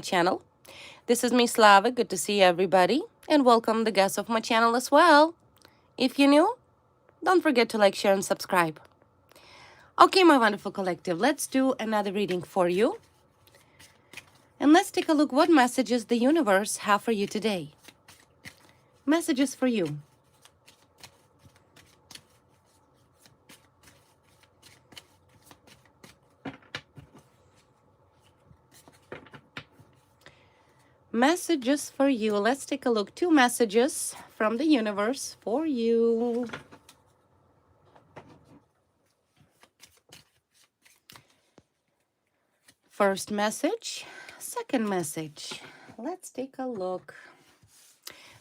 channel. This is me, Slava. Good to see everybody, and welcome the guests of my channel as well. If you're new, don't forget to like, share, and subscribe. Okay, my wonderful collective, let's do another reading for you. And let's take a look what messages the universe have for you today. Messages for you. Messages for you. Let's take a look. 2 messages from the universe for you. First message, second message. Let's take a look.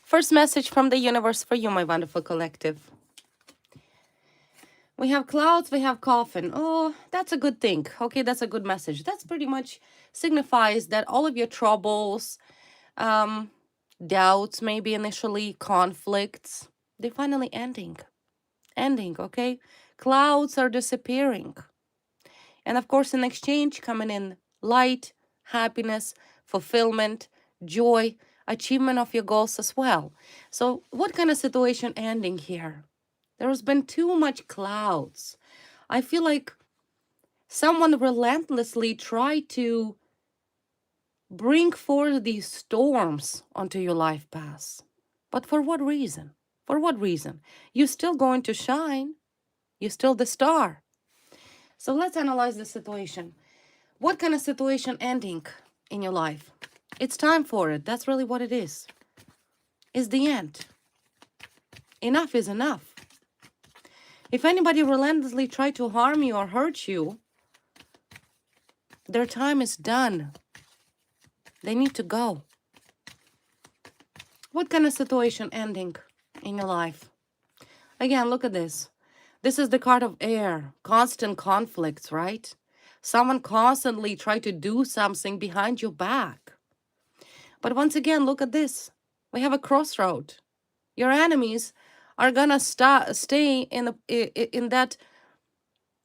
First message from the universe for you, my wonderful collective. We have clouds, we have coffin. Oh, that's a good thing. Okay, that's a good message. That's pretty much signifies that all of your troubles, doubts, maybe initially, conflicts, they're finally ending. Okay? Clouds are disappearing. And of course, in exchange, coming in light, happiness, fulfillment, joy, achievement of your goals as well. So what kind of situation ending here? There has been too much clouds. I feel like someone relentlessly tried to bring forth these storms onto your life path. But for what reason? For what reason? You're still going to shine. You're still the star. So let's analyze the situation. What kind of situation ending in your life? It's time for it. That's really what it is. It's the end. Enough is enough. If anybody relentlessly tried to harm you or hurt you, their time is done. They need to go. What kind of situation ending in your life? Again, look at this. This is the card of air. Constant conflicts, right? Someone constantly try to do something behind your back. But once again, look at this. We have a crossroad. Your enemies are gonna stay in that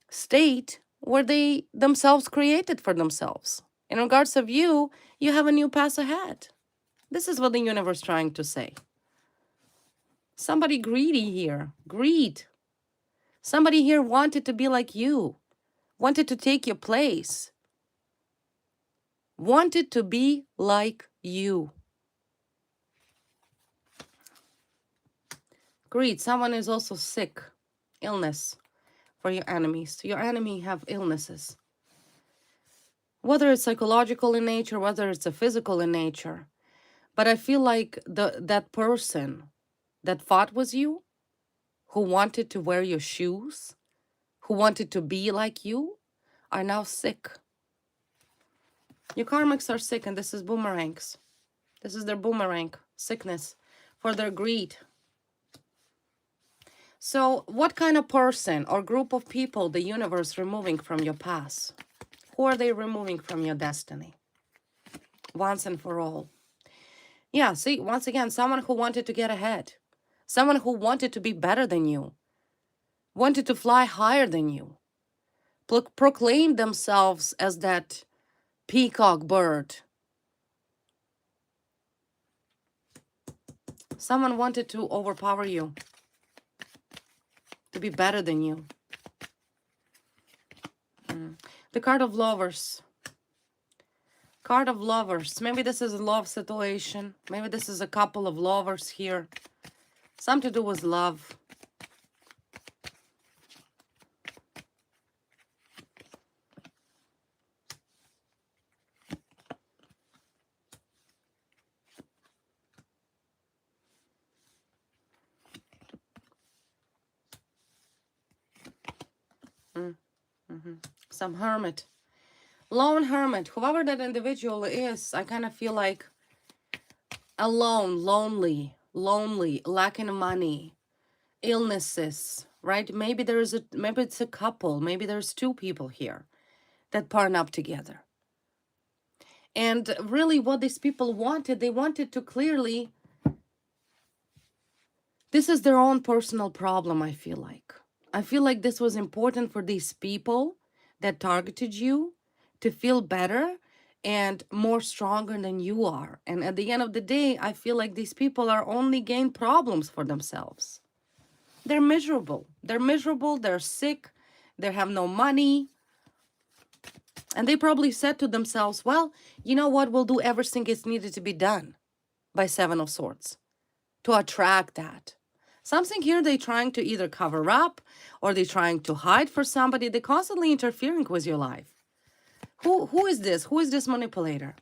state where they themselves created for themselves. In regards of you, you have a new path ahead. This is what the universe is trying to say. Somebody greedy here. Greed. Somebody here wanted to be like you. Wanted to take your place. Wanted to be like you. Greed. Someone is also sick. Illness for your enemies. Your enemy have illnesses. Whether it's psychological in nature, whether it's a physical in nature. But I feel like that person that fought with you, who wanted to wear your shoes, who wanted to be like you, are now sick. Your karmics are sick, and this is boomerangs. This is their boomerang, sickness, for their greed. So what kind of person or group of people the universe removing from your past? Who are they removing from your destiny? Once and for all. Yeah, see, once again, someone who wanted to get ahead. Someone who wanted to be better than you. Wanted to fly higher than you. Proclaim themselves as that peacock bird. Someone wanted to overpower you. To be better than you. The card of lovers. Card of lovers. Maybe this is a love situation. Maybe this is a couple of lovers here. Something to do with love. Some hermit. Lone hermit. Whoever that individual is, I kind of feel like alone, lonely, lacking money, illnesses, right? Maybe maybe it's a couple, maybe there's 2 people here that partner up together. And really what these people wanted, they wanted to clearly, this is their own personal problem, I feel like. I feel like this was important for these people that targeted you to feel better and more stronger than you are. And at the end of the day, I feel like these people are only gain problems for themselves. They're miserable. They're miserable. They're sick. They have no money. And they probably said to themselves, well, you know what? We'll do everything that's needed to be done by Seven of Swords to attract that. Something here they're trying to either cover up or they're trying to hide for somebody. They're constantly interfering with your life. Who is this? Who is this manipulator?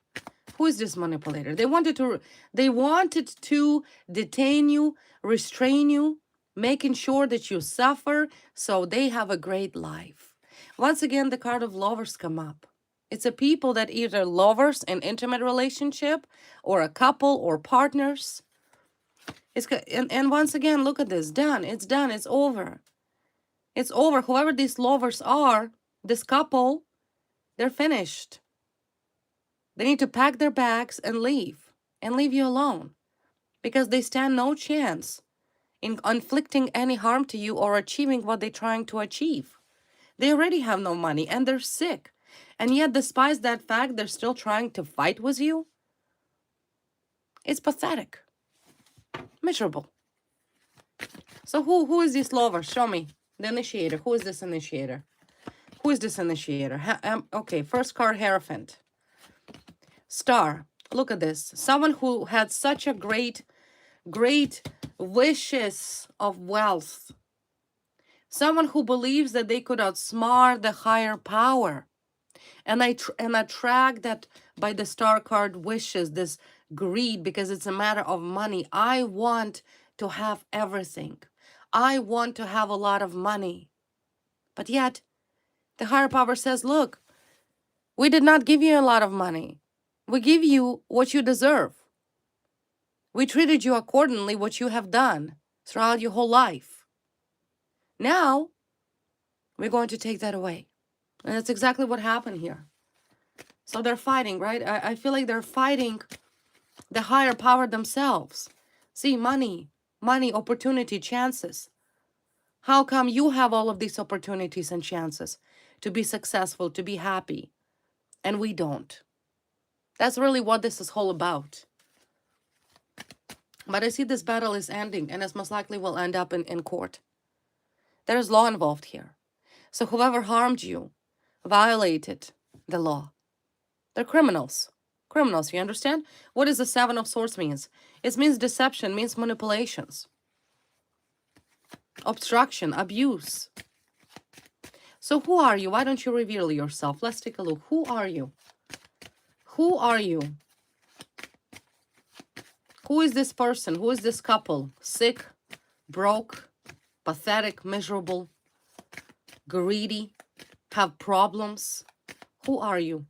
Who is this manipulator? They wanted to detain you, restrain you, making sure that you suffer so they have a great life. Once again, the card of Lovers come up. It's a people that either lovers in intimate relationship or a couple or partners. And once again, look at this. Done. It's done. It's over. It's over. Whoever these lovers are, this couple, they're finished. They need to pack their bags and leave you alone, because they stand no chance in inflicting any harm to you or achieving what they're trying to achieve. They already have no money and they're sick. And yet, despite that fact, they're still trying to fight with you. It's pathetic. Miserable. So who is this lover? Show me. The initiator. Who is this initiator? Who is this initiator? Okay, first card, Hierophant. Star. Look at this. Someone who had such a great wishes of wealth. Someone who believes that they could outsmart the higher power. And attract that by the star card wishes, this greed, because it's a matter of money. I want to have everything. I want to have a lot of money. But yet, the higher power says, look, we did not give you a lot of money. We give you what you deserve. We treated you accordingly, what you have done throughout your whole life. Now, we're going to take that away. And that's exactly what happened here. So they're fighting, right? I feel like they're fighting the higher power themselves. See, money, opportunity, chances. How come you have all of these opportunities and chances to be successful, to be happy, and we don't? That's really what this is all about. But I see this battle is ending, and it's most likely will end up in court. There's law involved here. So whoever harmed you violated the law. They're criminals. Criminals, you understand? What does the Seven of Swords means? It means deception, means manipulations, obstruction, abuse. So who are you? Why don't you reveal yourself? Let's take a look. Who are you? Who are you? Who is this person? Who is this couple? Sick, broke, pathetic, miserable, greedy, have problems. Who are you?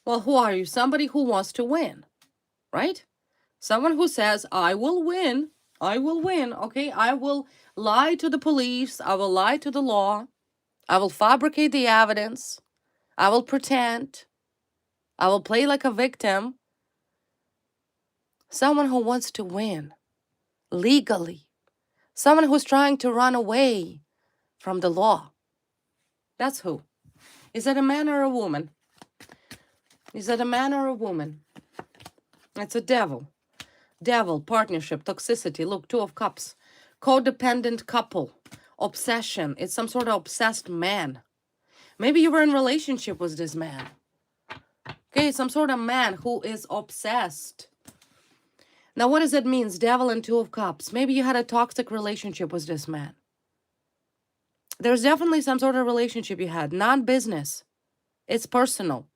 Well, who are you? Somebody who wants to win, right? Someone who says, I will win. I will win, okay? I will lie to the police. I will lie to the law. I will fabricate the evidence. I will pretend. I will play like a victim. Someone who wants to win legally. Someone who's trying to run away from the law. That's who. Is that a man or a woman? Is that a man or a woman? It's a devil. Devil, partnership, toxicity. Look, Two of Cups. Codependent couple. Obsession. It's some sort of obsessed man. Maybe you were in relationship with this man. Okay, some sort of man who is obsessed. Now, what does that mean? Devil and Two of Cups. Maybe you had a toxic relationship with this man. There's definitely some sort of relationship you had. Not business. It's personal.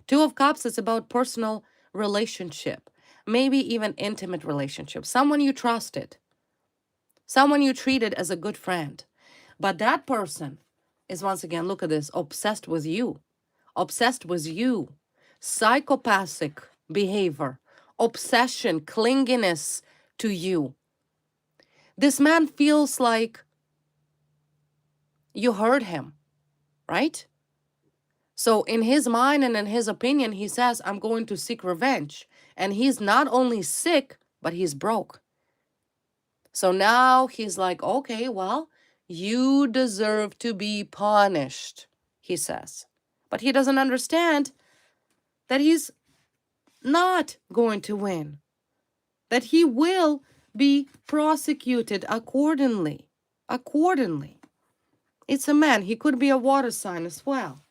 Two of Cups is about personal relationship. Maybe even intimate relationship. Someone you trusted. Someone you treated as a good friend. But that person is, once again, look at this, obsessed with you. Obsessed with you. Psychopathic behavior. Obsession, clinginess to you. This man feels like you hurt him, right? So in his mind and in his opinion, he says, I'm going to seek revenge. And he's not only sick, but he's broke. So now he's like, okay, well, you deserve to be punished, he says. But he doesn't understand that he's not going to win, that he will be prosecuted accordingly. Accordingly. It's a man. He could be a water sign as well.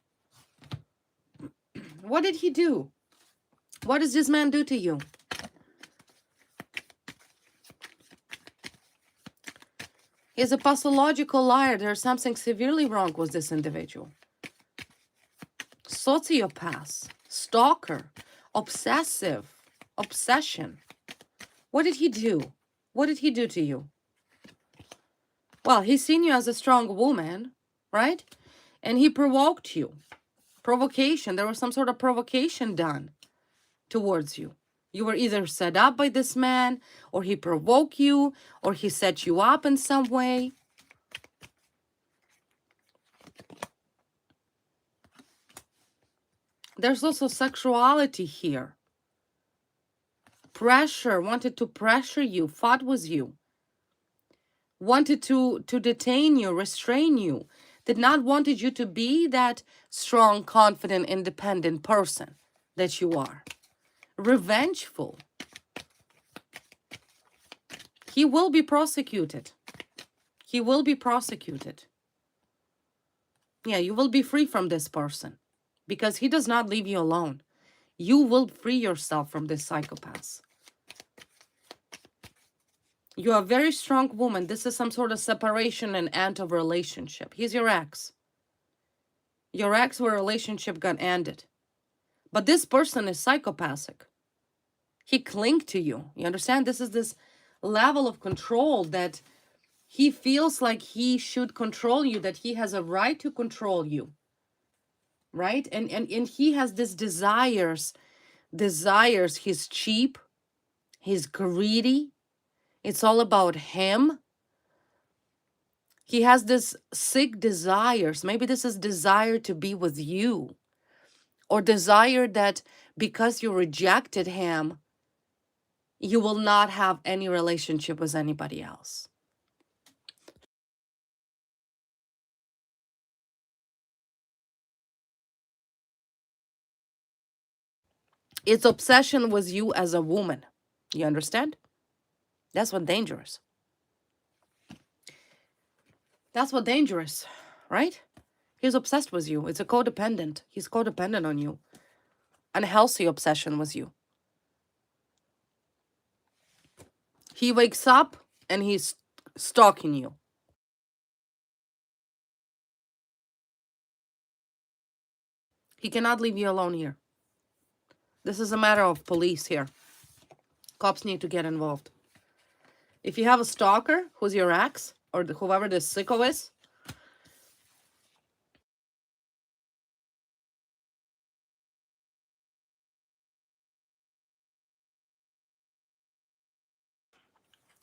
What did he do? What does this man do to you? He's a pathological liar. There's something severely wrong with this individual. Sociopath, stalker, obsessive, obsession. What did he do? What did he do to you? Well, he's seen you as a strong woman, right? And he provoked you. Provocation. There was some sort of provocation done towards you. You were either set up by this man, or he provoked you, or he set you up in some way. There's also sexuality here. Pressure, wanted to pressure you, fought with you. Wanted to detain you, restrain you. Did not wanted you to be that strong, confident, independent person that you are. Revengeful. He will be prosecuted. He will be prosecuted. Yeah, you will be free from this person because he does not leave you alone. You will free yourself from this psychopath. You are a very strong woman. This is some sort of separation and end of relationship. He's your ex. Your ex where relationship got ended. But this person is psychopathic. He clings to you. You understand? This is this level of control that he feels like he should control you, that he has a right to control you. Right? And he has this desires. He's cheap. He's greedy. It's all about him. He has this sick desires. Maybe this is desire to be with you. Or desire that because you rejected him, you will not have any relationship with anybody else. It's obsession with you as a woman. You understand? That's what dangerous. That's what dangerous, right? He's obsessed with you. It's a codependent. He's codependent on you. Unhealthy obsession with you. He wakes up and he's stalking you. He cannot leave you alone here. This is a matter of police here. Cops need to get involved. If you have a stalker who's your ex or whoever this sicko is,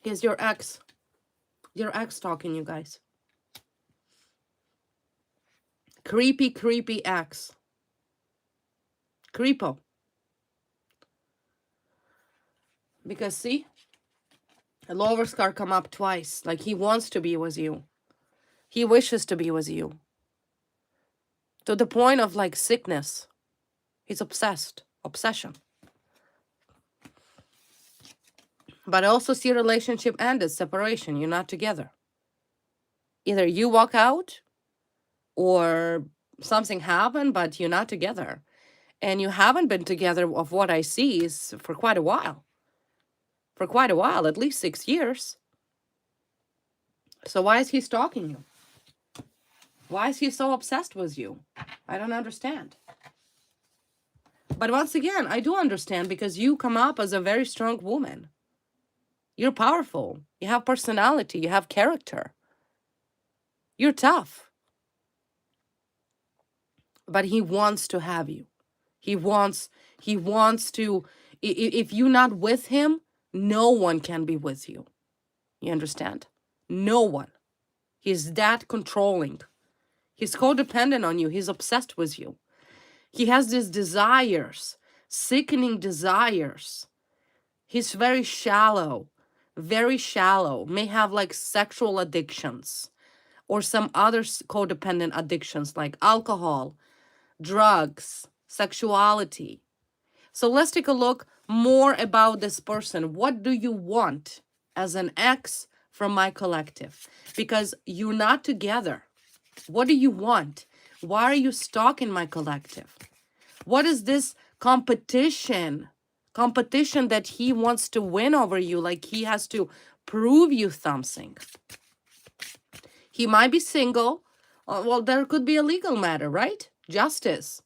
he's your ex. Your ex stalking you guys. Creepy, creepy ex. Creepo. Because see, a lower scar come up twice. Like he wants to be with you. He wishes to be with you. To the point of like sickness. He's obsessed. Obsession. But I also see relationship ended, separation. You're not together. Either you walk out or something happened, but you're not together. And you haven't been together, of what I see, is for quite a while. For quite a while, at least 6 years. So why is he stalking you? Why is he so obsessed with you? I don't understand. But once again, I do understand because you come up as a very strong woman. You're powerful. You have personality. You have character. You're tough. But he wants to have you. He wants to, if you're not with him, no one can be with you. You understand? No one. He's that controlling. He's codependent on you. He's obsessed with you. He has these desires, sickening desires. He's very shallow, may have like sexual addictions or some other codependent addictions like alcohol, drugs, sexuality. So let's take a look more about this person. What do you want as an ex from my collective? Because you're not together. What do you want? Why are you stuck in my collective? What is this competition? Competition that he wants to win over you, like he has to prove you something. He might be single. Well, there could be a legal matter, right? Justice.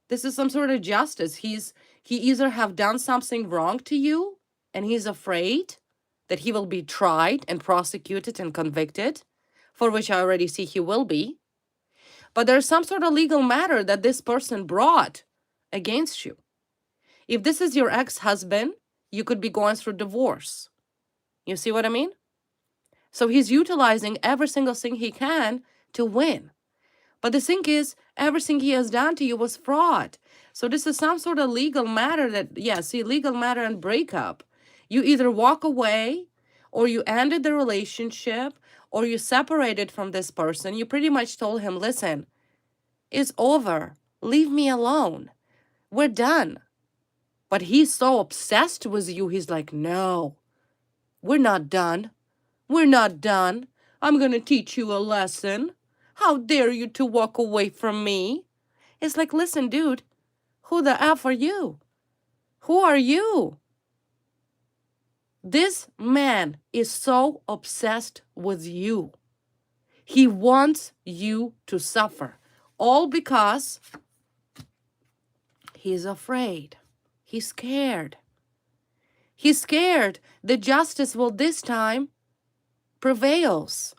This is some sort of justice. He either have done something wrong to you and he's afraid that he will be tried and prosecuted and convicted, for which I already see he will be. But there's some sort of legal matter that this person brought against you. If this is your ex-husband, you could be going through divorce. You see what I mean? So he's utilizing every single thing he can to win. But the thing is, everything he has done to you was fraud. So this is some sort of legal matter that, yeah, see, legal matter and breakup. You either walk away, or you ended the relationship, or you separated from this person. You pretty much told him, listen, it's over. Leave me alone. We're done. But he's so obsessed with you, he's like, no, we're not done. We're not done. I'm going to teach you a lesson. How dare you to walk away from me? It's like, listen, dude, who the F are you? Who are you? This man is so obsessed with you. He wants you to suffer. All because he's afraid. He's scared. He's scared that justice will this time prevails.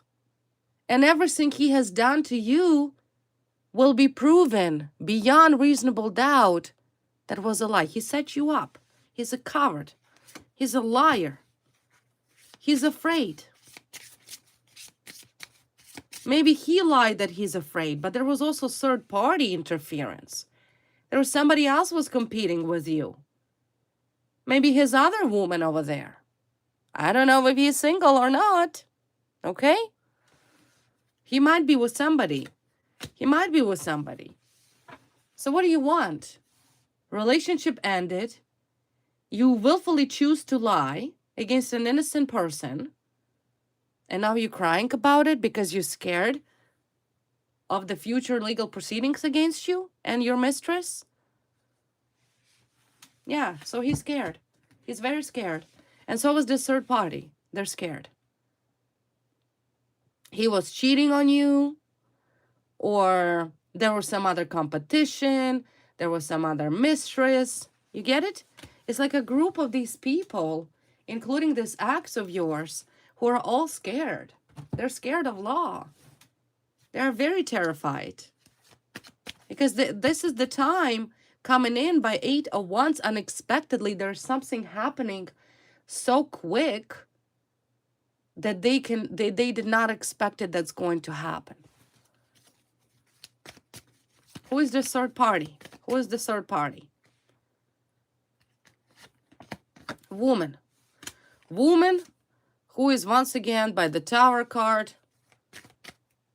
And everything he has done to you will be proven beyond reasonable doubt that was a lie. He set you up. He's a coward. He's a liar. He's afraid. Maybe he lied that he's afraid, but there was also third-party interference. There was somebody else was competing with you. Maybe his other woman over there. I don't know if he's single or not. Okay? He might be with somebody. He might be with somebody. So what do you want? Relationship ended. You willfully choose to lie against an innocent person. And now you're crying about it because you're scared of the future legal proceedings against you and your mistress? Yeah, so he's scared. He's very scared. And so is this third party. They're scared. He was cheating on you, or there was some other competition, there was some other mistress. You get it? It's like a group of these people, including this ex of yours, who are all scared. They're scared of law. They're very terrified. Because this is the time coming in by 8 of Wands unexpectedly. There's something happening so quick that they did not expect it that's going to happen. Who is the third party? Who is the third party? Woman. Woman who is once again by the Tower card,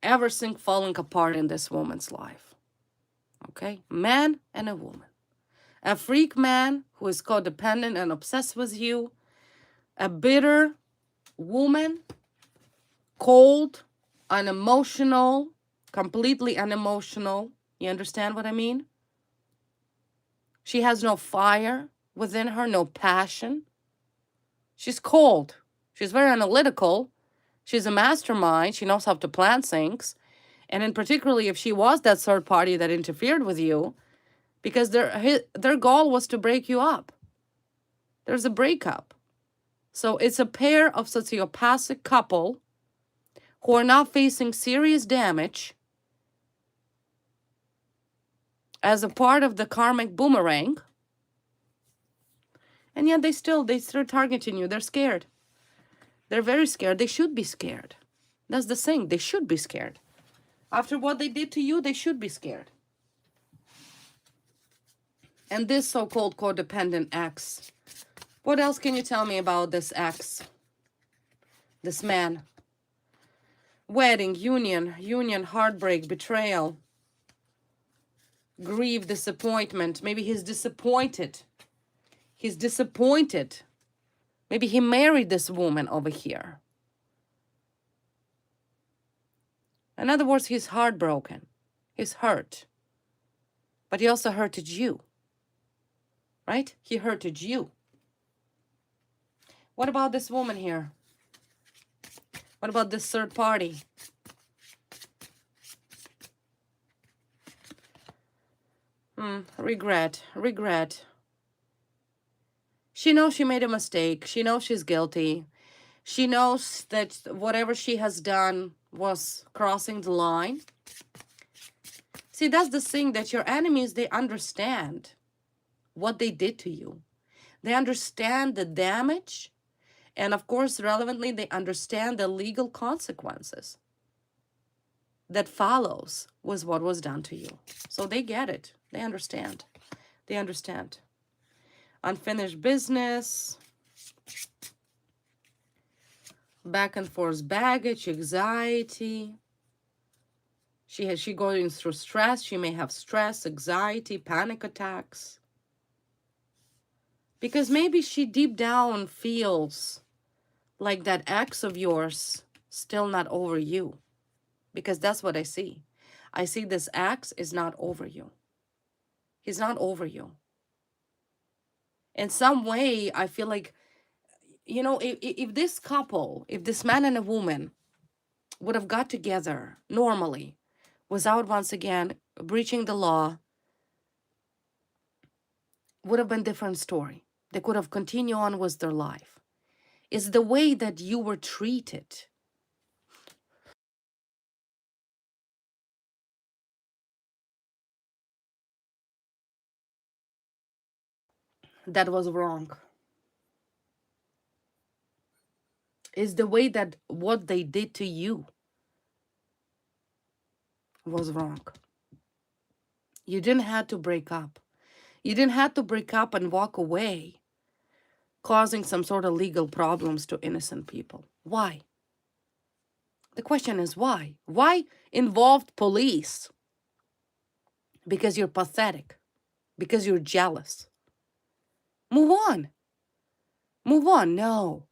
everything falling apart in this woman's life. Okay? Man and a woman. A freak man who is codependent and obsessed with you. A bitter woman, cold, unemotional, completely unemotional. You understand what I mean? She has no fire within her, no passion. She's cold. She's very analytical. She's a mastermind. She knows how to plan things. And in particularly if she was that third party that interfered with you, because their goal was to break you up. There's a breakup. So it's a pair of sociopathic couple who are now facing serious damage as a part of the karmic boomerang. And yet they still targeting you. They're scared. They're very scared. They should be scared. That's the thing. They should be scared. After what they did to you, they should be scared. And this so-called codependent ex. What else can you tell me about this ex? This man. Wedding, union, heartbreak, betrayal. Grief, disappointment. Maybe he's disappointed He's disappointed. Maybe he married this woman over here. In other words, he's heartbroken. He's hurt. But he also hurted you, right? He hurted you. What about this woman here? What about this third party? Regret, regret. She knows she made a mistake. She knows she's guilty. She knows that whatever she has done was crossing the line. See, that's the thing, that your enemies, they understand what they did to you. They understand the damage. And of course, relevantly, they understand the legal consequences that follows with what was done to you. So they get it. They understand. They understand. Unfinished business. Back and forth baggage, anxiety. She going through stress. She may have stress, anxiety, panic attacks. Because maybe she deep down feels like that ex of yours still not over you. Because that's what I see. I see this ex is not over you. He's not over you. In some way, I feel like, you know, if this couple, if this man and a woman would have got together normally, without once again breaching the law, would have been a different story. They could have continued on with their life. It's the way that you were treated that was wrong. It's the way that what they did to you was wrong. You didn't have to break up. You didn't have to break up and walk away, causing some sort of legal problems to innocent people. Why? The question is why? Why involved police? Because you're pathetic. Because you're jealous. Move on. Move on. No.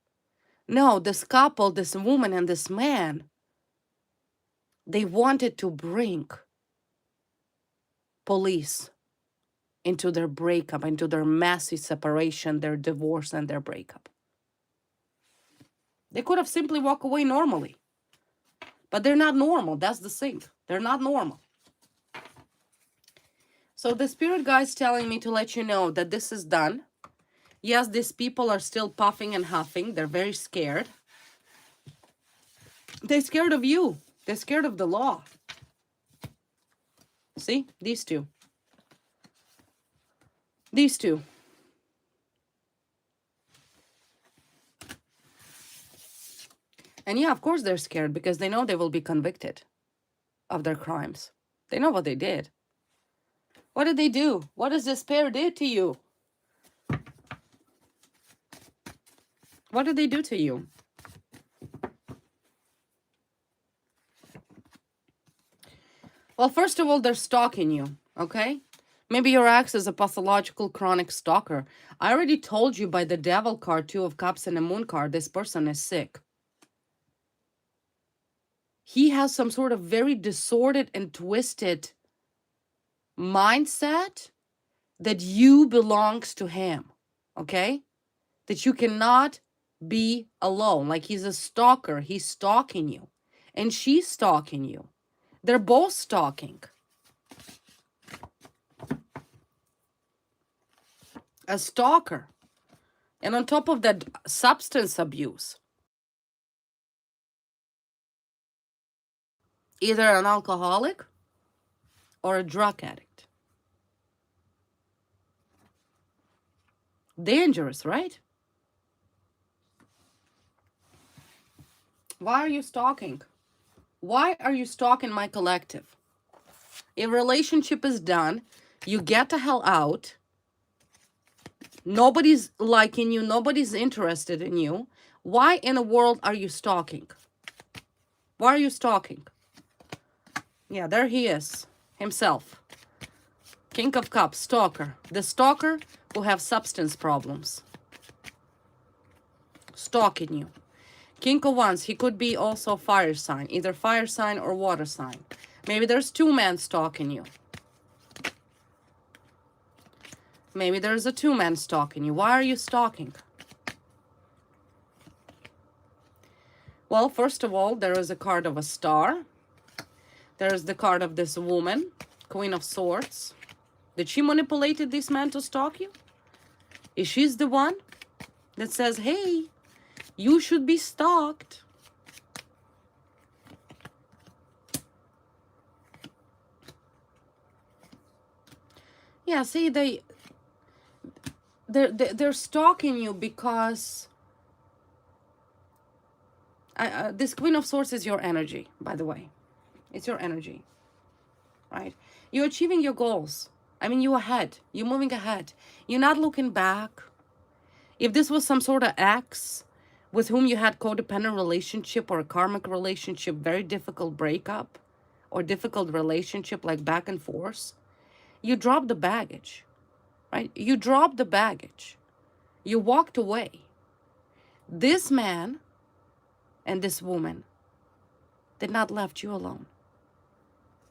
No, this couple, this woman and this man, they wanted to bring police into their breakup, into their messy separation, their divorce and their breakup. They could have simply walked away normally. But they're not normal. That's the thing. They're not normal. So the spirit guide's telling me to let you know that this is done. Yes, these people are still puffing and huffing. They're very scared. They're scared of you. They're scared of the law. See? These two. These two. And yeah, of course they're scared because they know they will be convicted of their crimes. They know what they did. What did they do? What does this pair did to you? What did they do to you? Well, first of all, they're stalking you, okay? Maybe your ex is a pathological chronic stalker. I already told you by the Devil card, Two of Cups and a Moon card, this person is sick. He has some sort of very disordered and twisted mindset that you belongs to him, okay? That you cannot be alone. Like he's a stalker. He's stalking you. And she's stalking you. They're both stalking. A stalker. And on top of that, substance abuse. Either an alcoholic or a drug addict. Dangerous, right? Why are you stalking? Why are you stalking my collective? If relationship is done, you get the hell out. Nobody's liking you. Nobody's interested in you. Why in the world are you stalking? Why are you stalking? Yeah, there he is. Himself. King of Cups, stalker. The stalker who have substance problems, stalking you. King of Wands, he could be also fire sign, either fire sign or water sign. Maybe there's two men stalking you. Maybe there's a two-man stalking you. Why are you stalking? Well, first of all, there is a card of a star. There's the card of this woman, Queen of Swords. Did she manipulate this man to stalk you? Is she the one that says, hey, you should be stalked? Yeah, see, they're stalking you because this Queen of Swords is your energy, by the way. It's your energy, right? You're achieving your goals. I mean, you're ahead. You're moving ahead. You're not looking back. If this was some sort of ex with whom you had codependent relationship or a karmic relationship, very difficult breakup or difficult relationship like back and forth, you dropped the baggage, right? You dropped the baggage. You walked away. This man and this woman did not left you alone.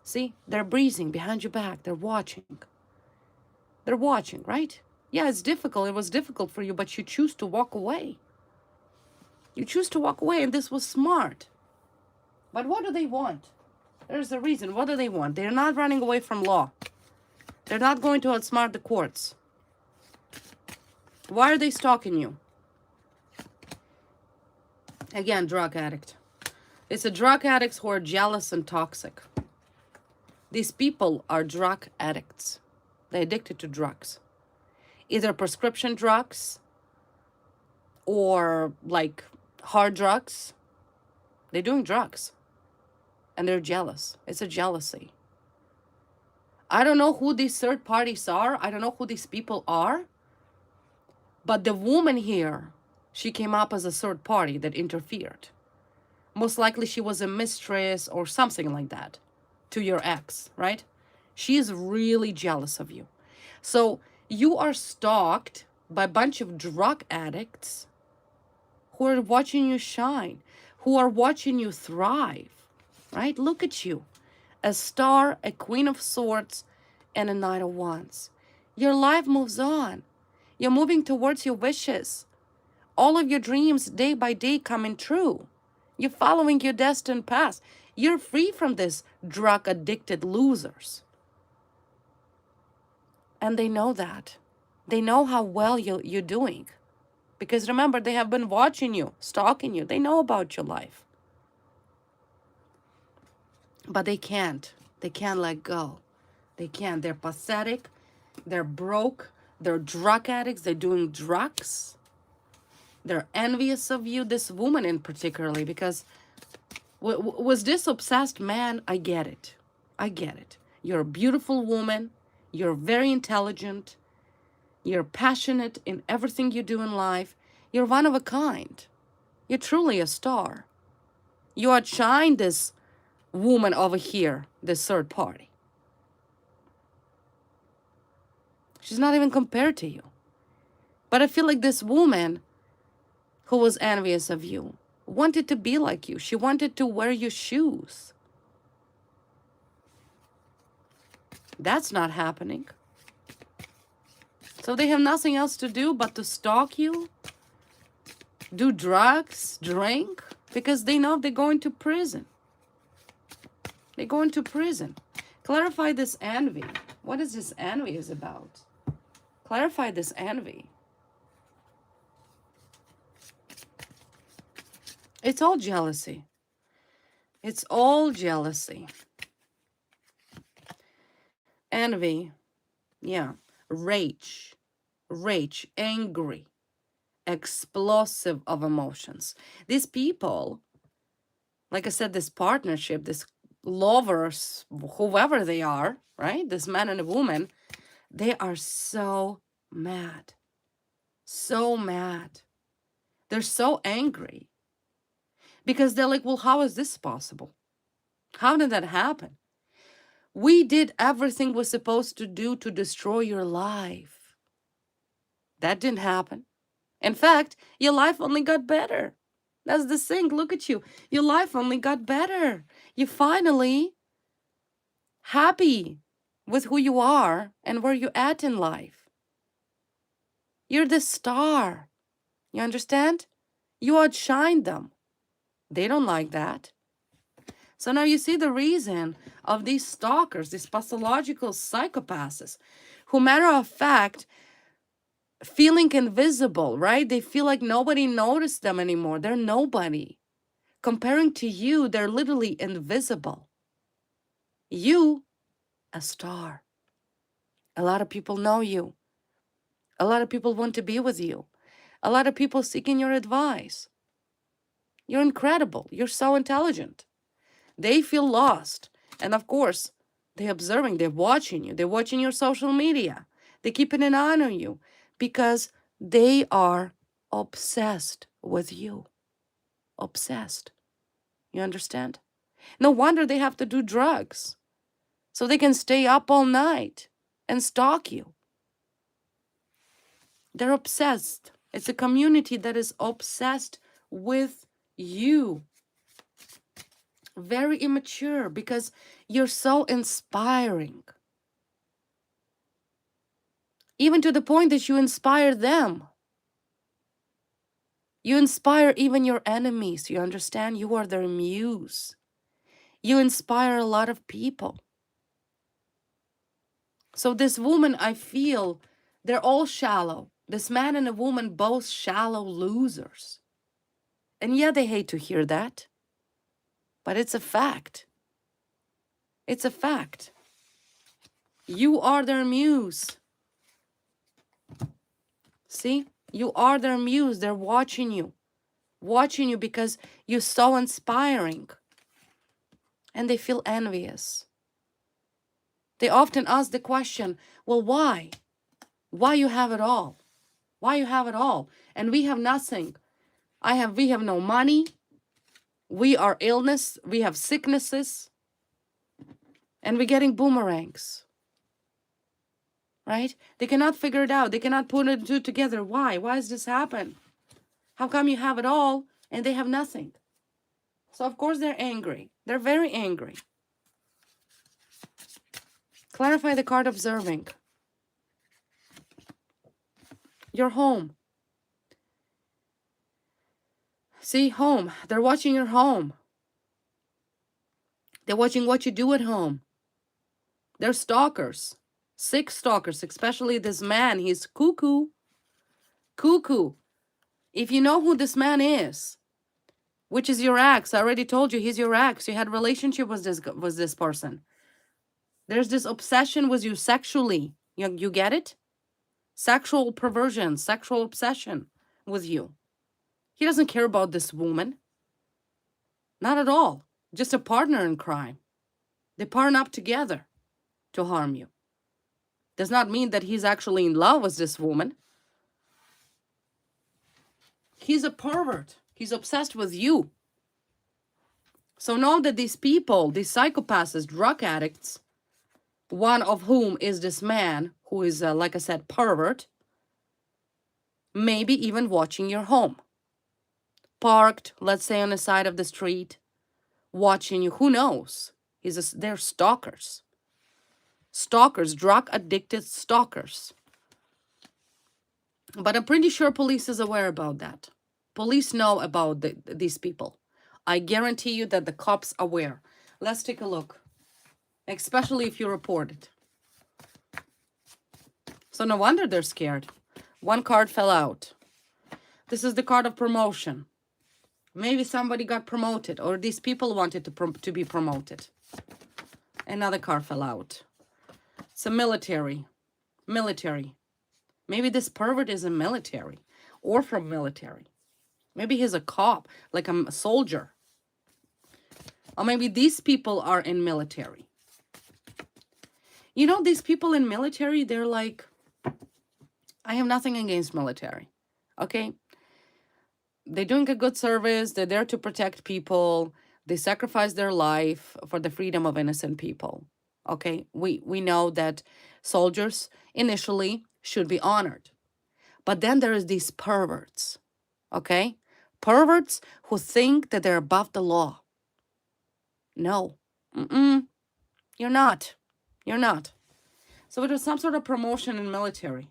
See, they're breathing behind your back. They're watching. They're watching, right? Yeah, it's difficult. It was difficult for you, but you choose to walk away. You choose to walk away, and this was smart. But what do they want? There's the reason. What do they want? They're not running away from law. They're not going to outsmart the courts. Why are they stalking you? Again, drug addict. It's the drug addicts who are jealous and toxic. These people are drug addicts. They're addicted to drugs. Either prescription drugs or like hard drugs. They're doing drugs. And they're jealous. It's a jealousy. I don't know who these third parties are. I don't know who these people are. But the woman here, she came up as a third party that interfered. Most likely she was a mistress or something like that to your ex, right? She is really jealous of you. So you are stalked by a bunch of drug addicts who are watching you shine, who are watching you thrive, right? Look at you. A star, a Queen of Swords, and a Knight of Wands. Your life moves on. You're moving towards your wishes. All of your dreams day by day coming true. You're following your destined path. You're free from this drug-addicted losers. And they know that. They know how well you're doing. Because remember, they have been watching you, stalking you. They know about your life. But they can't. They can't let go. They can't. They're pathetic. They're broke. They're drug addicts. They're doing drugs. They're envious of you, this woman in particularly, because was this obsessed man? I get it. I get it. You're a beautiful woman. You're very intelligent. You're passionate in everything you do in life. You're one of a kind. You're truly a star. You outshine this woman over here, this third party. She's not even compared to you. But I feel like this woman who was envious of you wanted to be like you. She wanted to wear your shoes. That's not happening. So they have nothing else to do but to stalk you, do drugs, drink, because they know they're going to prison. They're going to prison. Clarify this envy. What is this envy is about? Clarify this envy. It's all jealousy. It's all jealousy. Envy. Yeah. Rage. Rage. Angry. Explosive of emotions. These people, like I said, this partnership, this lovers, whoever they are, right? This man and a woman, they are so mad. So mad. They're so angry. Because they're like, well, how is this possible? How did that happen? We did everything we're supposed to do to destroy your life. That didn't happen. In fact, your life only got better. That's the thing. Look at you. Your life only got better. You finally happy with who you are and where you're at in life. You're the star. You understand? You outshine them. They don't like that. So now you see the reason of these stalkers, these pathological psychopaths, who, matter of fact, feeling invisible, right? They feel like nobody noticed them anymore. They're nobody. Comparing to you, they're literally invisible. You, a star. A lot of people know you. A lot of people want to be with you. A lot of people seeking your advice. You're incredible. You're so intelligent. They feel lost. And of course, they're observing, they're watching you. They're watching your social media. They're keeping an eye on you because they are obsessed with you. Obsessed. You understand? No wonder they have to do drugs so they can stay up all night and stalk you. They're obsessed. It's a community that is obsessed with you. Very immature because you're so inspiring. Even to the point that you inspire them. You inspire even your enemies. You understand? You are their muse. You inspire a lot of people. So this woman, I feel, they're all shallow. This man and a woman, both shallow losers. And yeah, they hate to hear that. But it's a fact. It's a fact. You are their muse. See? You are their muse. They're watching you. Watching you because you're so inspiring. And they feel envious. They often ask the question, well, why? Why you have it all? Why you have it all? And we have nothing. We have no money. We are illness. We have sicknesses. And we're getting boomerangs. Right? They cannot figure it out. They cannot put it two together. Why? Why does this happen? How come you have it all and they have nothing? So of course they're angry. They're very angry. Clarify the card observing. Your home. See, home. They're watching your home. They're watching what you do at home. They're stalkers. Sick stalkers, especially this man. He's cuckoo. Cuckoo. If you know who this man is, which is your ex, I already told you he's your ex. You had a relationship with this person. There's this obsession with you sexually. You get it? Sexual perversion, sexual obsession with you. He doesn't care about this woman. Not at all. Just a partner in crime. They partner up together to harm you. Does not mean that he's actually in love with this woman. He's a pervert. He's obsessed with you. So know that these people, these psychopaths, drug addicts, one of whom is this man who is, like I said, pervert, maybe even watching your home. Parked, let's say, on the side of the street, watching you. Who knows? They're stalkers. Stalkers, drug-addicted stalkers. But I'm pretty sure police is aware about that. Police know about these people. I guarantee you that the cops are aware. Let's take a look. Especially if you report it. So no wonder they're scared. One card fell out. This is the card of promotion. Maybe somebody got promoted, or these people wanted to be promoted. Another card fell out. It's a military. Military. Maybe this pervert is a military or from military. Maybe he's a cop, like a soldier. Or maybe these people are in military. You know, these people in military, they're like, I have nothing against military. Okay? They're doing a good service. They're there to protect people. They sacrifice their life for the freedom of innocent people. Okay? We know that soldiers initially should be honored. But then there is these perverts, okay? Perverts who think that they're above the law. No. You're not. You're not. So it was some sort of promotion in military.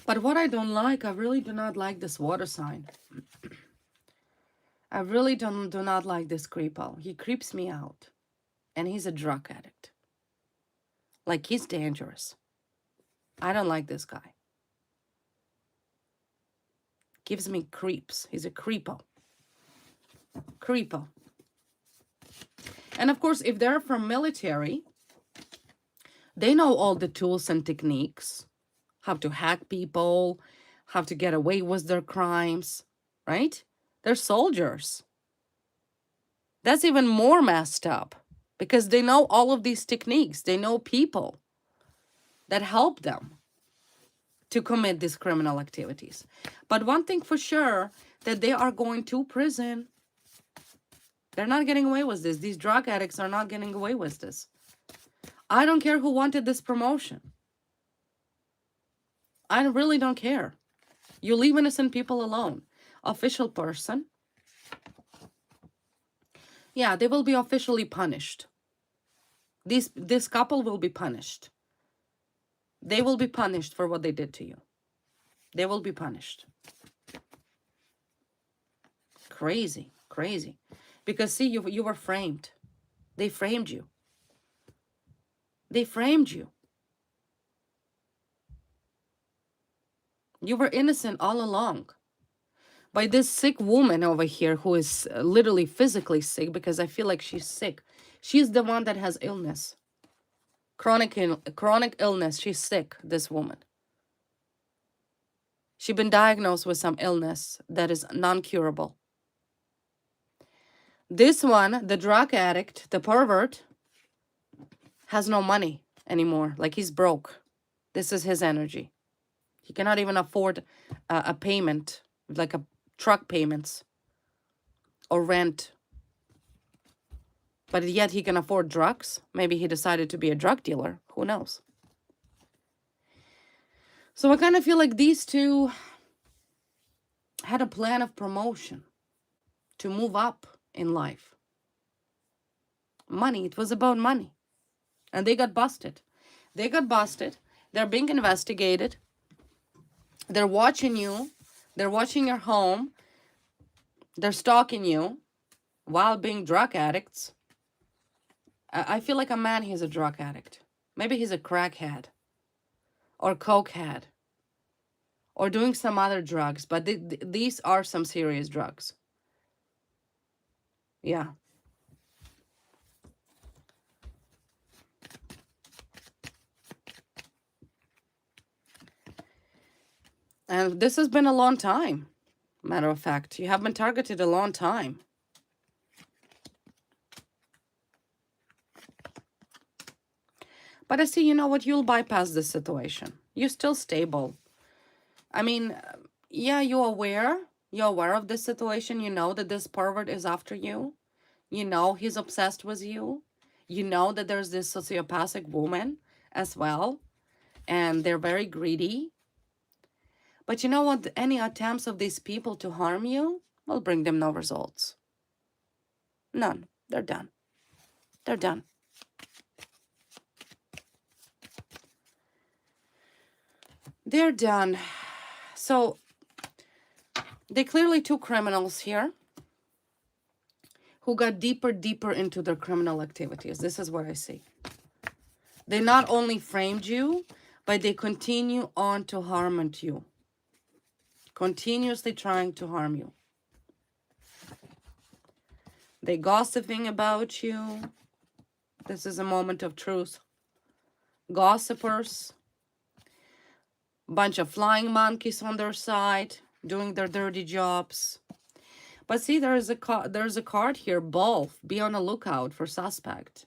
But what I don't like, I really do not like this water sign. I really do not like this creepo. He creeps me out. And he's a drug addict. Like, he's dangerous. I don't like this guy. Gives me creeps. He's a creepo. Creepo. And of course, if they're from military, they know all the tools and techniques. How to hack people, how to get away with their crimes, right? They're soldiers. That's even more messed up because they know all of these techniques. They know people that help them to commit these criminal activities. But one thing for sure, that they are going to prison. They're not getting away with this. These drug addicts are not getting away with this. I don't care who wanted this promotion. I really don't care. You leave innocent people alone. Official person. Yeah, they will be officially punished. This couple will be punished. They will be punished for what they did to you. They will be punished. Crazy, crazy. Because see, you were framed. They framed you. They framed you. You were innocent all along. By this sick woman over here who is literally physically sick, because I feel like she's sick. She's the one that has illness. Chronic illness. She's sick, this woman. She's been diagnosed with some illness that is non-curable. This one, the drug addict, the pervert, has no money anymore. Like, he's broke. This is his energy. He cannot even afford a payment, like a truck payments or rent. But yet he can afford drugs. Maybe he decided to be a drug dealer. Who knows? So I kind of feel like these two had a plan of promotion to move up in life. Money. It was about money. And they got busted. They got busted. They're being investigated. They're watching you. They're watching your home. They're stalking you while being drug addicts. I feel like a man, he's a drug addict. Maybe he's a crackhead or cokehead or doing some other drugs. But these are some serious drugs. Yeah. And this has been a long time. Matter of fact, you have been targeted a long time. But I see, you know what, you'll bypass this situation. You're still stable. I mean, yeah, you're aware of this situation. You know that this pervert is after you. You know he's obsessed with you. You know that there's this sociopathic woman as well. And they're very greedy. But you know what? Any attempts of these people to harm you will bring them no results. None. They're done. They're done. They're done. So they clearly two criminals here who got deeper into their criminal activities. This is what I see. They not only framed you, but they continue on to harm you. Continuously trying to harm you. They gossiping about you. This is a moment of truth. Gossipers. Bunch of flying monkeys on their side, doing their dirty jobs. But see, there's a card here, both. Be on the lookout for suspect.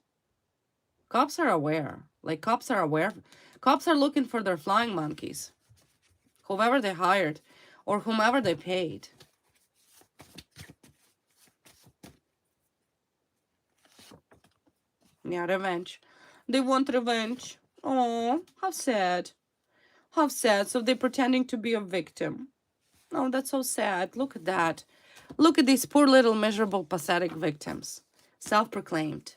Cops are aware. Like, cops are aware. Cops are looking for their flying monkeys. Whoever they hired or whomever they paid. Yeah, revenge. They want revenge. Oh, how sad. How sad. So they're pretending to be a victim. Oh, that's so sad. Look at that. Look at these poor little miserable pathetic victims. Self-proclaimed.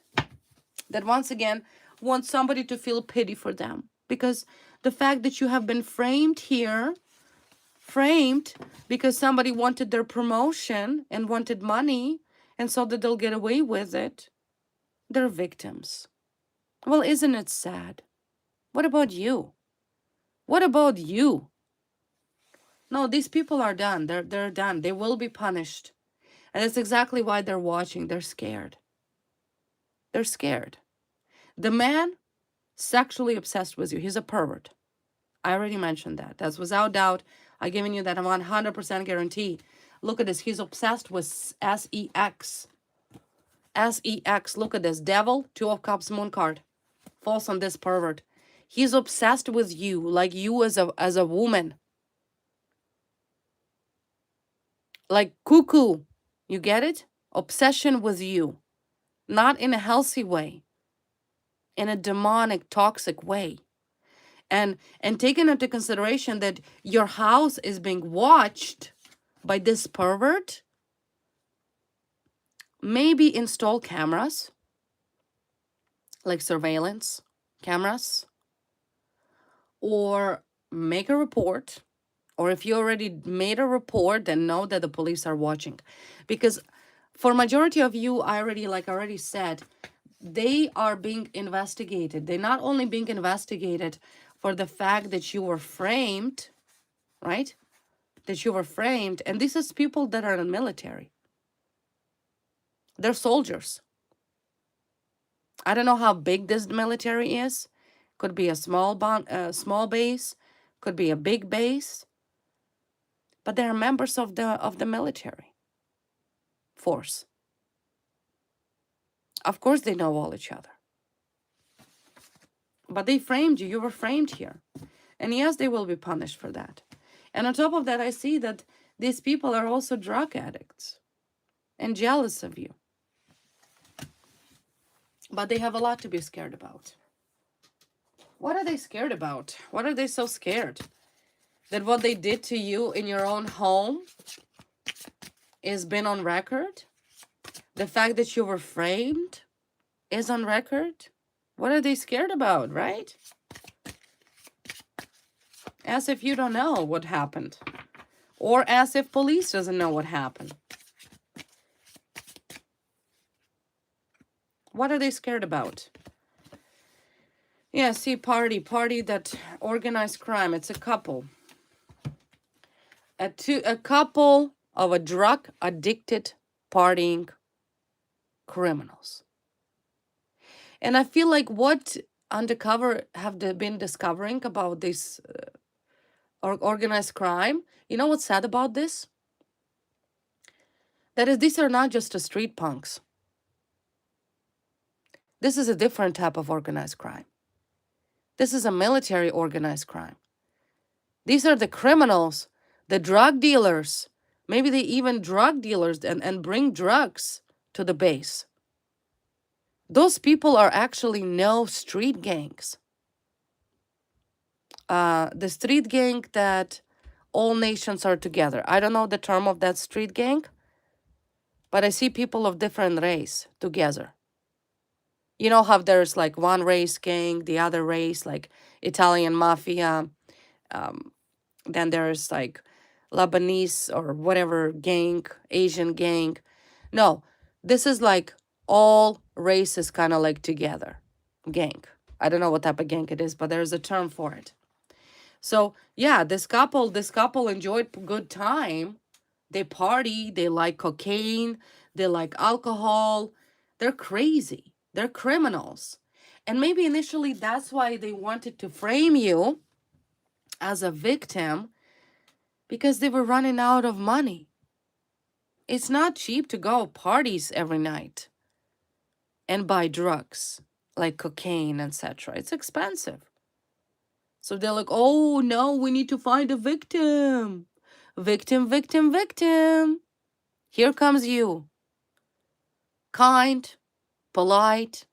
That once again want somebody to feel pity for them. Because the fact that you have been framed here, framed because somebody wanted their promotion and wanted money and so that they'll get away with it, they're victims. Well, isn't it sad? What about you? What about you? No, these people are done. They're done. They will be punished. And that's exactly why they're watching. They're scared. They're scared. The man, sexually obsessed with you. He's a pervert. I already mentioned that. That's without doubt. I'm giving you that 100% guarantee. Look at this. He's obsessed with sex. Sex. Look at this. Devil, Two of Cups, Moon card. Falls on this pervert. He's obsessed with you, like you as a woman. Like cuckoo. You get it? Obsession with you. Not in a healthy way. In a demonic, toxic way. And taking into consideration that your house is being watched by this pervert, maybe install cameras, like surveillance cameras, or make a report. Or if you already made a report, then know that the police are watching. Because for majority of you, I already said, they are being investigated. They're not only being investigated for the fact that you were framed, right? That you were framed. And this is people that are in the military. They're soldiers. I don't know how big this military is. Could be a small base, could be a big base. But they are members of the military force. Of course they know all each other. But they framed you. You were framed here. And yes, they will be punished for that. And on top of that, I see that these people are also drug addicts and jealous of you. But they have a lot to be scared about. What are they scared about? What are they so scared? That what they did to you in your own home is been on record? The fact that you were framed is on record? What are they scared about, right? As if you don't know what happened. Or as if police doesn't know what happened. What are they scared about? Yeah, see, party that organized crime. It's a couple. A couple of a drug-addicted partying criminals. And I feel like what undercover have they been discovering about this organized crime, you know what's sad about this? That is, these are not just the street punks. This is a different type of organized crime. This is a military organized crime. These are the criminals, the drug dealers. Maybe they even drug dealers and bring drugs to the base. Those people are actually no street gangs. The street gang that all nations are together. I don't know the term of that street gang, but I see people of different race together. You know how there's like one race gang, the other race, like Italian mafia. Then there's like Lebanese or whatever gang, Asian gang. No, this is like all races kind of like together. Gang. I don't know what type of gang it is, but there's a term for it. So yeah, this couple enjoyed good time. They party, they like cocaine, they like alcohol. They're crazy. They're criminals. And maybe initially that's why they wanted to frame you as a victim, because they were running out of money. It's not cheap to go parties every night and buy drugs like cocaine, etc. It's expensive. So they're like, oh no, we need to find a victim. Victim, victim, victim. Here comes you. Kind, polite,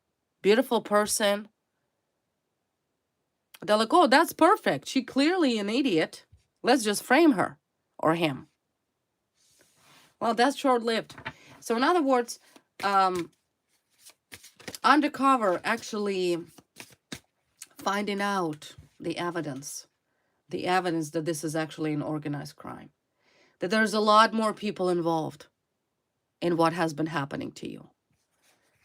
beautiful person, They're like, oh, that's perfect. She clearly an idiot. Let's just frame her or him. Well, that's short-lived. So in other words, undercover actually finding out the evidence that this is actually an organized crime, that there's a lot more people involved in what has been happening to you,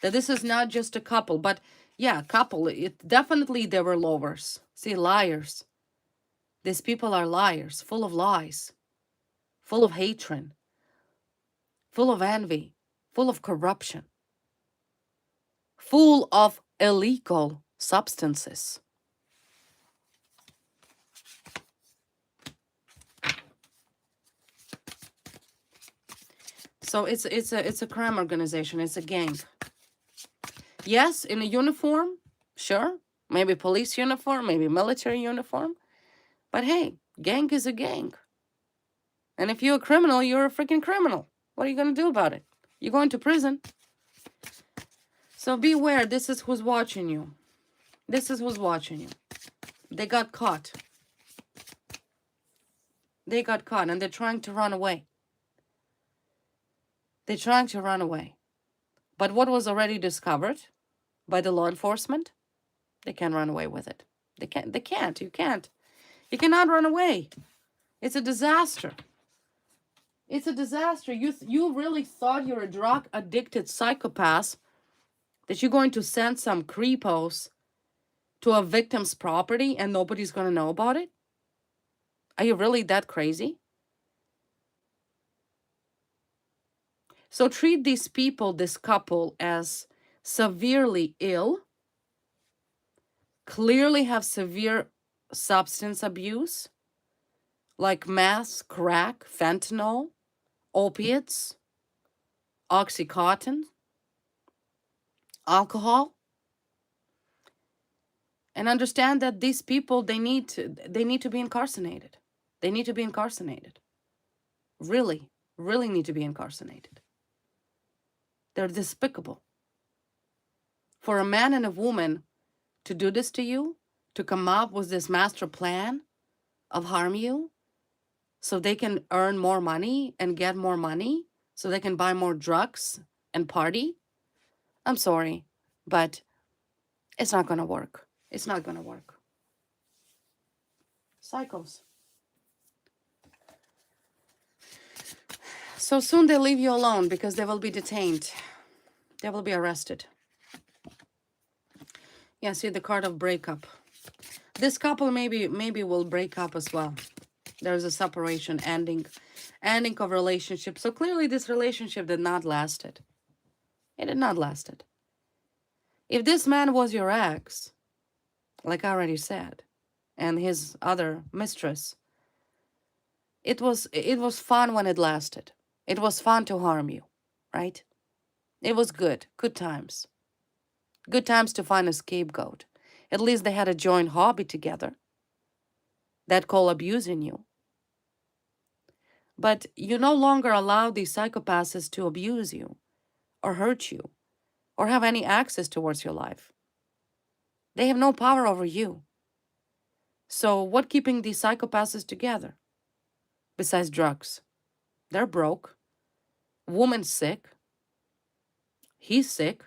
that this is not just a couple, but yeah, couple, it definitely there were lovers. See, liars. These people are liars, full of lies, full of hatred, full of envy, full of corruption, full of illegal substances. So it's a crime organization. It's a gang. Yes, in a uniform, sure. Maybe police uniform, maybe military uniform. But hey, gang is a gang. And if you're a criminal, you're a freaking criminal. What are you going to do about it? You're going to prison. So beware, this is who's watching you. This is who's watching you. They got caught. They got caught and they're trying to run away. They're trying to run away. But what was already discovered by the law enforcement, they can't run away with it. They can't. You can't. You cannot run away. It's a disaster. It's a disaster. You really thought you're a drug addicted psychopath, that you're going to send some creepos to a victim's property and nobody's going to know about it? Are you really that crazy? So treat these people, this couple, as severely ill, clearly have severe substance abuse, like meth, crack, fentanyl, opiates, Oxycontin, alcohol. And understand that these people, they need to be incarcerated. They need to be incarcerated. Really, really need to be incarcerated. They're despicable. For a man and a woman to do this to you, to come up with this master plan of harm you, so they can earn more money and get more money, so they can buy more drugs and party, I'm sorry, but it's not going to work. It's not going to work. Psychos. So soon they leave you alone because they will be detained. They will be arrested. Yeah, see the card of breakup. This couple maybe will break up as well. There's a separation, ending of relationship. So clearly this relationship did not last it. It did not last it. If this man was your ex, like I already said, and his other mistress, it was fun when it lasted. It was fun to harm you, right? It was good times. Good times to find a scapegoat. At least they had a joint hobby together. That call abusing you. But you no longer allow these psychopaths to abuse you or hurt you or have any access towards your life. They have no power over you. So what keeping these psychopaths together? Besides drugs. They're broke. Woman's sick. He's sick.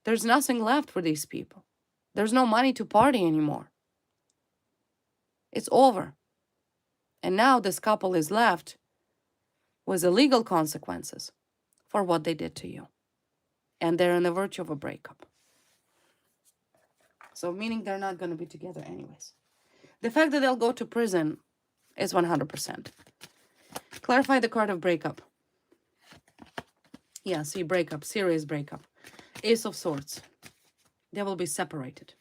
There's nothing left for these people. There's no money to party anymore. It's over. And now this couple is left with illegal consequences for what they did to you. And they're on the verge of a breakup. So meaning they're not going to be together anyways. The fact that they'll go to prison is 100%. Clarify the card of breakup. Yeah, see, breakup, serious breakup. Ace of Swords. They will be separated.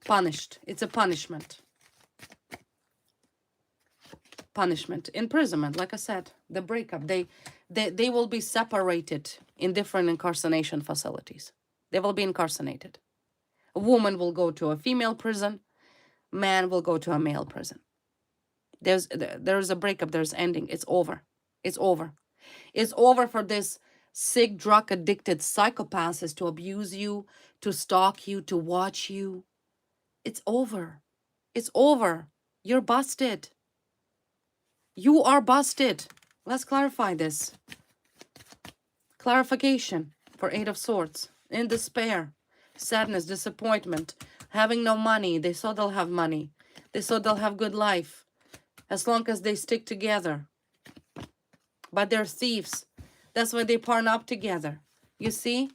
Punished. It's a punishment. Punishment. Imprisonment, like I said, the breakup. They will be separated in different incarceration facilities. They will be incarcerated. A woman will go to a female prison. Man will go to a male prison. There's a breakup. There's ending. It's over. It's over. It's over for this sick, drug-addicted psychopaths to abuse you, to stalk you, to watch you. It's over. It's over. You're busted. You are busted. Let's clarify this. Clarification for Eight of Swords. In despair, sadness, disappointment, having no money. They thought they'll have money. They thought they'll have good life as long as they stick together. But they're thieves. That's why they partner up together. You see?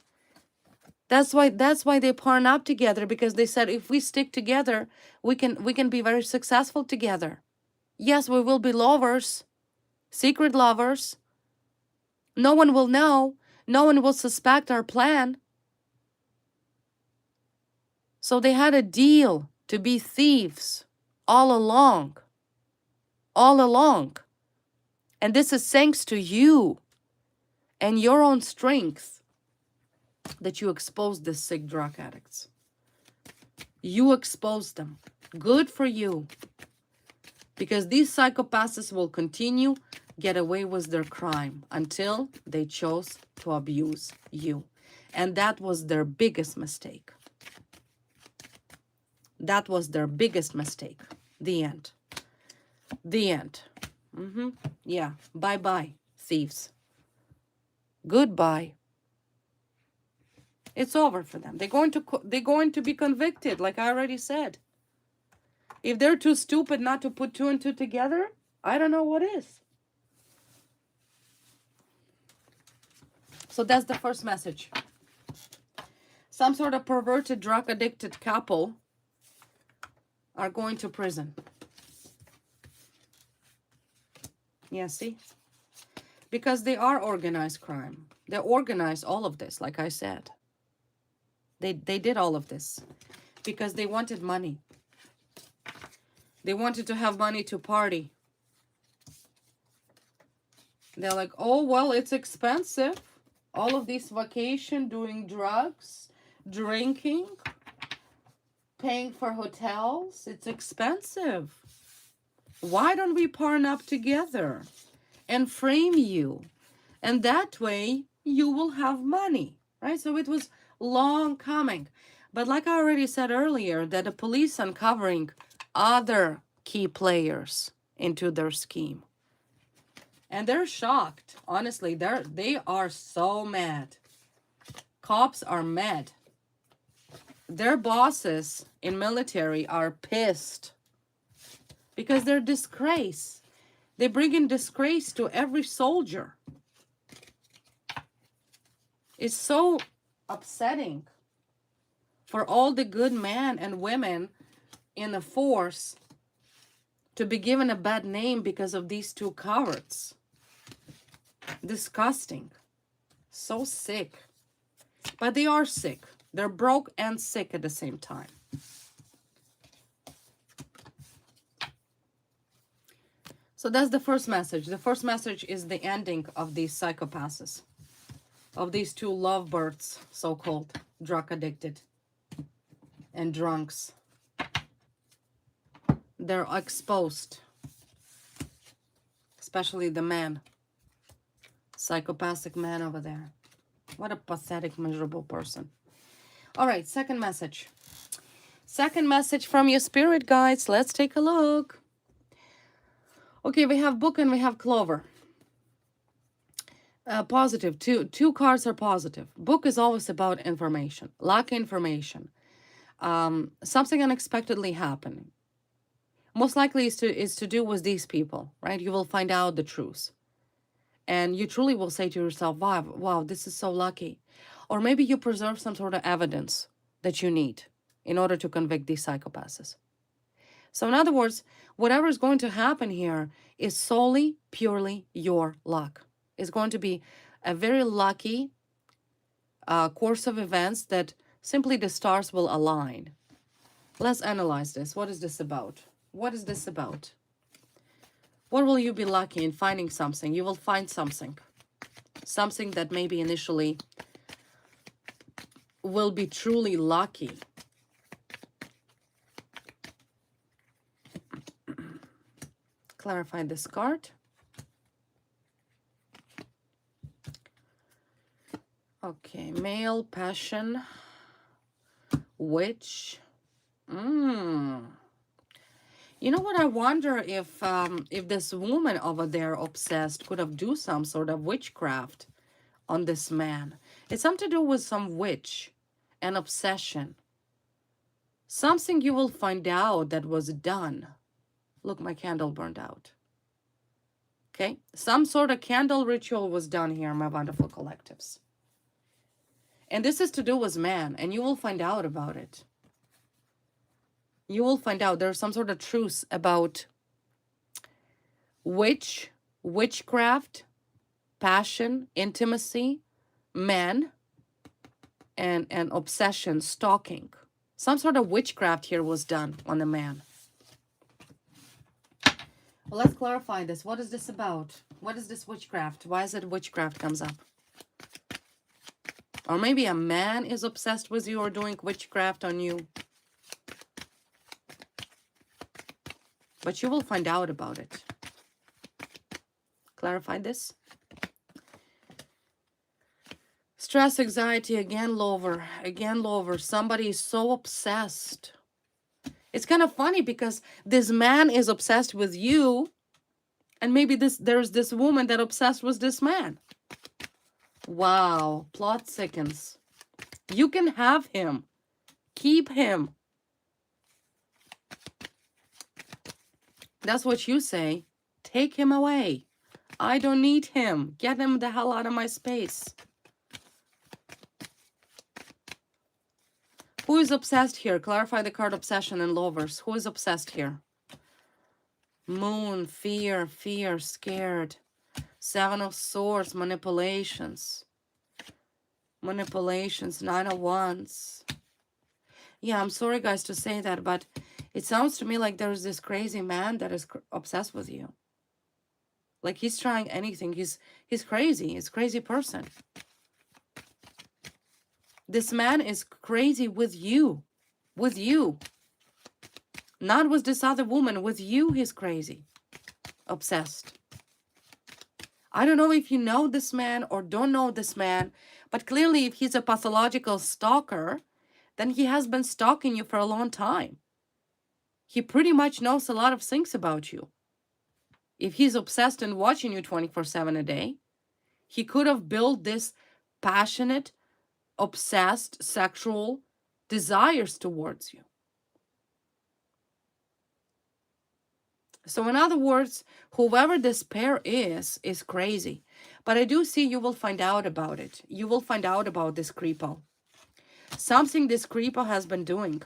That's why they partner up together, because they said if we stick together, we can be very successful together. Yes, we will be lovers, secret lovers. No one will know. No one will suspect our plan. So they had a deal to be thieves all along. All along. And this is thanks to you and your own strength that you exposed these sick drug addicts. You exposed them. Good for you. Because these psychopaths will continue get away with their crime until they chose to abuse you. And that was their biggest mistake. That was their biggest mistake. The end. The end. Yeah. Bye-bye, thieves. Goodbye. It's over for them. They're going to be convicted, like I already said. If they're too stupid not to put two and two together, I don't know what is. So that's the first message. Some sort of perverted, drug-addicted couple are going to prison. Yeah, see? Because they are organized crime. They organized all of this, like I said. They did all of this because they wanted money. They wanted to have money to party. They're like, oh, well, it's expensive. All of this vacation, doing drugs, drinking, paying for hotels. It's expensive. Why don't we partner up together and frame you? And that way you will have money, right? So it was long coming. But like I already said earlier, that the police uncovering other key players into their scheme. And they're shocked. Honestly, they are so mad. Cops are mad. Their bosses in military are pissed because they're disgrace. They bring in disgrace to every soldier. It's so upsetting for all the good men and women in the force to be given a bad name because of these two cowards. Disgusting. So sick. But they are sick. They're broke and sick at the same time. So that's the first message. The first message is the ending of these psychopaths. Of these two lovebirds, so-called, drug addicted and drunks. They're exposed. Especially the man. Psychopathic man over there. What a pathetic, miserable person. All right, second message. Second message from your spirit guides. Let's take a look. Okay, we have book and we have clover. Positive. Two cards are positive. Book is always about information. Lucky information. Something unexpectedly happening. Most likely is to do with these people, right? You will find out the truth. And you truly will say to yourself, wow, this is so lucky. Or maybe you preserve some sort of evidence that you need in order to convict these psychopaths. So in other words, whatever is going to happen here is solely, purely your luck. It's going to be a very lucky course of events that simply the stars will align. Let's analyze this. What is this about? What is this about? What will you be lucky in finding something? You will find something. Something that maybe initially will be truly lucky. Clarify this card. Okay, male, passion, witch, Mm. You know what? I wonder if this woman over there obsessed could have do some sort of witchcraft on this man. It's something to do with some witch and obsession. Something you will find out that was done. Look, my candle burned out. Okay? Some sort of candle ritual was done here, my wonderful collectives. And this is to do with man, and you will find out about it. You will find out there's some sort of truth about witchcraft, passion, intimacy, men, and obsession, stalking. Some sort of witchcraft here was done on a man. Well, let's clarify this. What is this about? What is this witchcraft? Why is it witchcraft comes up? Or maybe a man is obsessed with you or doing witchcraft on you. But you will find out about it. Clarify this. Stress, anxiety, again lower, again lower. Somebody is so obsessed. It's kind of funny because this man is obsessed with you, and maybe there's this woman that obsessed with this man. Wow, plot thickens. You can have him. Keep him. That's what you say. Take him away. I don't need him. Get him the hell out of my space. Who is obsessed here? Clarify the card obsession and lovers. Who is obsessed here? Moon, fear, scared. Seven of Swords, manipulations. Manipulations, Nine of Wands. Yeah, I'm sorry, guys, to say that, but it sounds to me like there's this crazy man that is obsessed with you. Like he's trying anything. He's crazy. He's a crazy person. This man is crazy with you. With you. Not with this other woman. With you, he's crazy. Obsessed. I don't know if you know this man or don't know this man, but clearly if he's a pathological stalker, then he has been stalking you for a long time. He pretty much knows a lot of things about you. If he's obsessed and watching you 24/7 a day, he could have built this passionate, obsessed, sexual desires towards you. So in other words, whoever this pair is crazy. But I do see you will find out about it. You will find out about this creepo. Something this creepo has been doing.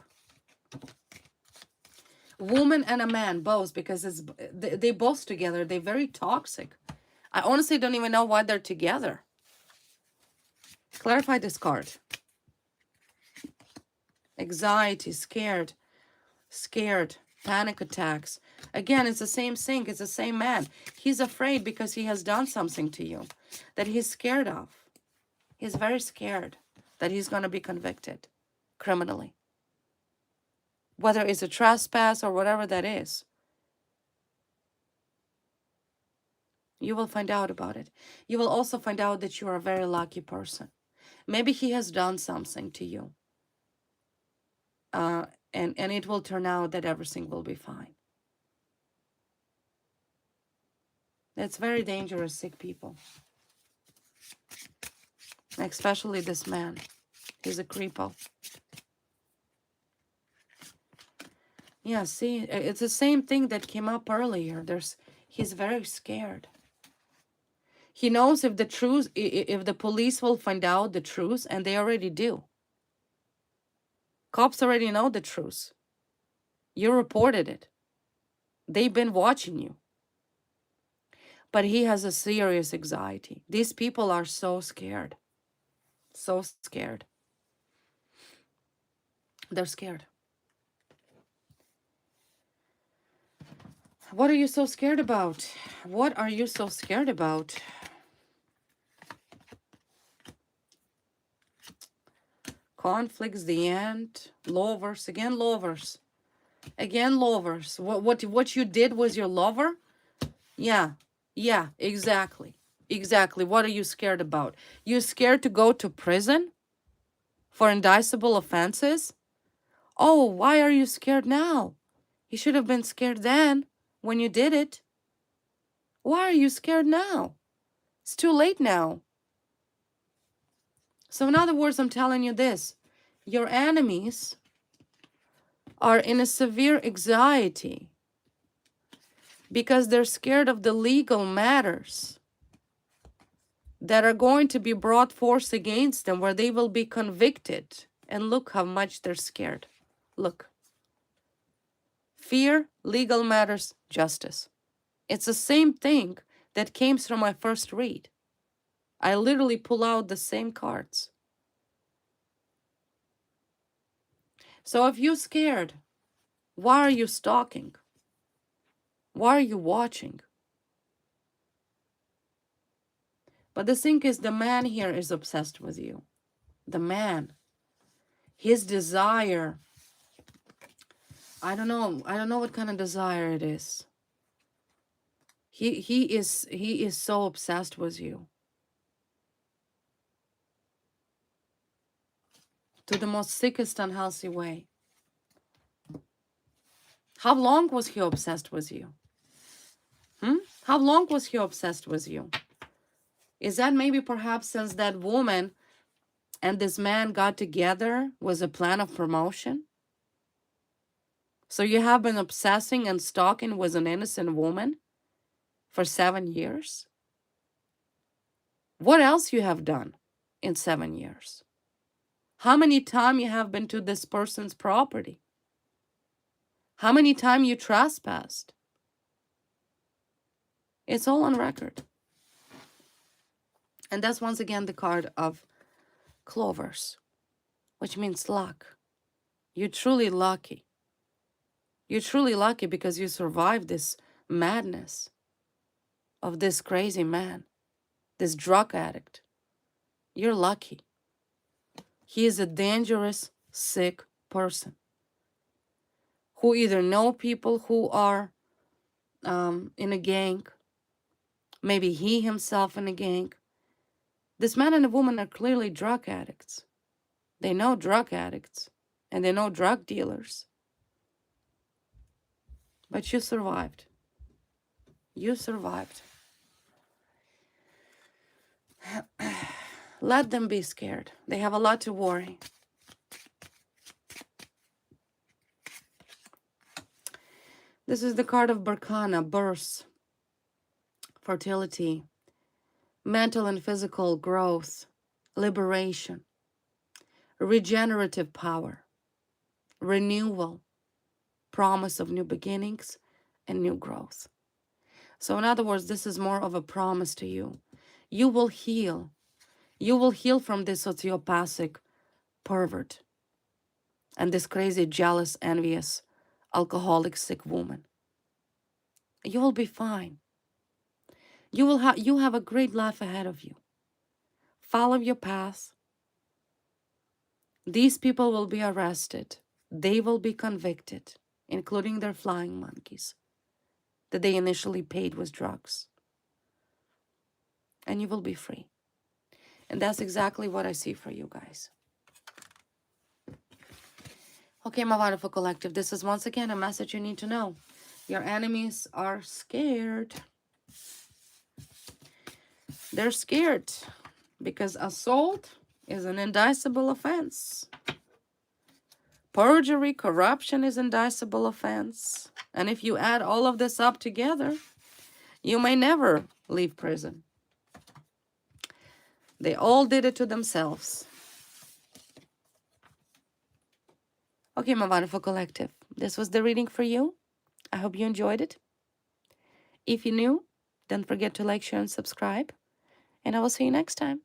Woman and a man, both, because they both together. They're very toxic. I honestly don't even know why they're together. Clarify this card. Anxiety, scared, panic attacks. Again, it's the same thing. It's the same man. He's afraid because he has done something to you that he's scared of. He's very scared that he's going to be convicted criminally. Whether it's a trespass or whatever that is. You will find out about it. You will also find out that you are a very lucky person. Maybe he has done something to you. And it will turn out that everything will be fine. That's very dangerous, sick people. Especially this man. He's a creepo. Yeah, see, it's the same thing that came up earlier. He's very scared. He knows if the police will find out the truth, and they already do. Cops already know the truth. You reported it. They've been watching you. But he has a serious anxiety. These people are so scared. So scared. They're scared. What are you so scared about? What are you so scared about? Conflicts, the end, lovers, again lovers. Again lovers. What you did was your lover? Yeah, exactly. Exactly. What are you scared about? You scared to go to prison for indictable offenses? Oh, why are you scared now? You should have been scared then when you did it. Why are you scared now? It's too late now. So in other words, I'm telling you this. Your enemies are in a severe anxiety because they're scared of the legal matters that are going to be brought forth against them, where they will be convicted. And look how much they're scared. Look. Fear, legal matters, justice. It's the same thing that came from my first read. I literally pull out the same cards. So if you're scared, why are you stalking? Why are you watching? But the thing is, the man here is obsessed with you. The man. His desire. I don't know. I don't know what kind of desire it is. He is so obsessed with you. To the most sickest, unhealthy way. How long was he obsessed with you? How long was he obsessed with you? Is that maybe perhaps since that woman and this man got together was a plan of promotion? So you have been obsessing and stalking with an innocent woman for 7 years? What else you have done in 7 years? How many times you have been to this person's property? How many times you trespassed? It's all on record. And that's once again the card of clovers, which means luck. You're truly lucky. You're truly lucky because you survived this madness of this crazy man, this drug addict. You're lucky. He is a dangerous, sick person who either know people who are in a gang, maybe he himself in a gang. This man and a woman are clearly drug addicts. They know drug addicts and they know drug dealers. But you survived. You survived. Let them be scared. They have a lot to worry. This is the card of Barkana, birth, fertility, mental and physical growth, liberation, regenerative power, renewal, promise of new beginnings, and new growth. So in other words, this is more of a promise to you. You will heal. You will heal from this sociopathic pervert and this crazy, jealous, envious, alcoholic, sick woman. You will be fine. You have a great life ahead of you. Follow your path. These people will be arrested. They will be convicted, including their flying monkeys that they initially paid with drugs. And you will be free. And that's exactly what I see for you guys. Okay, my wonderful collective, this is once again a message you need to know. Your enemies are scared. They're scared because assault is an indictable offense. Perjury, corruption is an indictable offense. And if you add all of this up together, you may never leave prison. They all did it to themselves. Okay, my wonderful collective, this was the reading for you. I hope you enjoyed it. If you're new, don't forget to like, share, and subscribe. And I will see you next time.